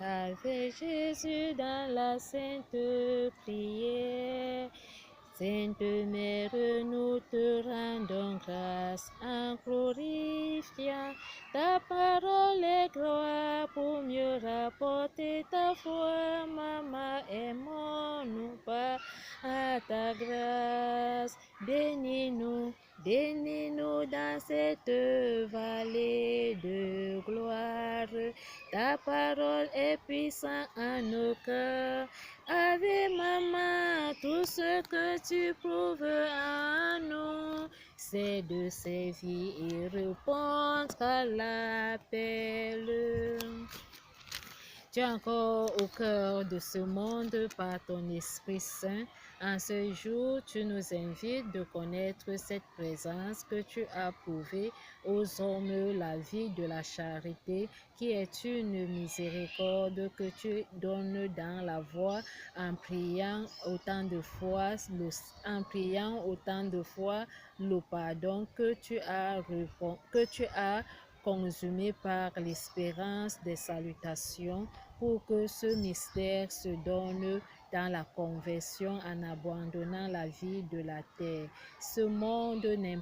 avec Jésus dans la sainte prière. Sainte Mère, nous te rendons grâce en glorifiant ta parole et gloire pour mieux rapporter ta foi. Maman, aimons-nous pas à ta grâce. Bénis-nous dans cette vallée de gloire. Ta parole est puissante en nos cœurs. Ave Maman, tout ce que tu prouves en nous, c'est de servir et répondre à l'appel. Tu es encore au cœur de ce monde par ton Esprit Saint. En ce jour, tu nous invites de connaître cette présence que tu as prouvée aux hommes, la vie de la charité, qui est une miséricorde que tu donnes dans la voie en priant autant de fois le pardon que tu as consumé par l'espérance des salutations, pour que ce mystère se donne dans la conversion en abandonnant la vie de la terre. Ce monde ne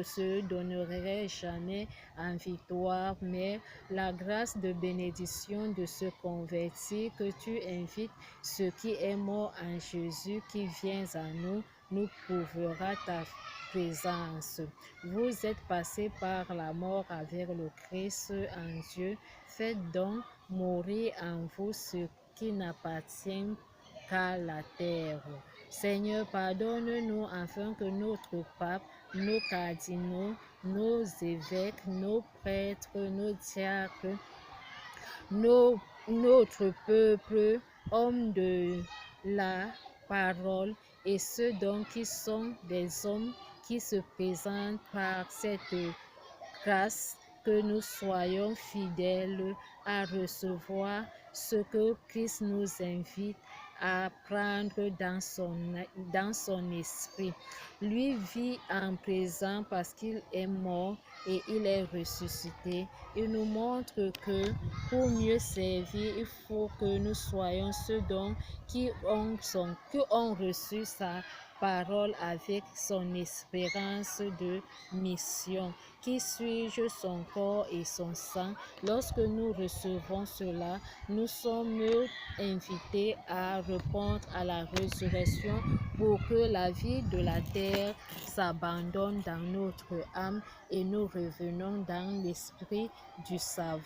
se donnerait jamais en victoire, mais la grâce de bénédiction de se convertir que tu invites ceux qui est mort en Jésus, qui vient à nous prouvera ta présence. Vous êtes passés par la mort avec le Christ en Dieu. Faites donc mourir en vous ce qui n'appartient qu'à la terre. Seigneur, pardonne-nous afin que notre pape, nos cardinaux, nos évêques, nos prêtres, nos diacres, notre peuple, hommes de la parole, et ceux donc qui sont des hommes qui se présentent par cette grâce, que nous soyons fidèles à recevoir ce que Christ nous invite à prendre dans son esprit. Lui vit en présent parce qu'il est mort et il est ressuscité. Il nous montre que pour mieux servir, il faut que nous soyons ceux qui ont reçu sa parole avec son espérance de mission. Qui suis-je, son corps et son sang? Lorsque nous recevons cela, nous sommes invités à répondre à la résurrection pour que la vie de la terre s'abandonne dans notre âme et nous revenons dans l'esprit du savoir.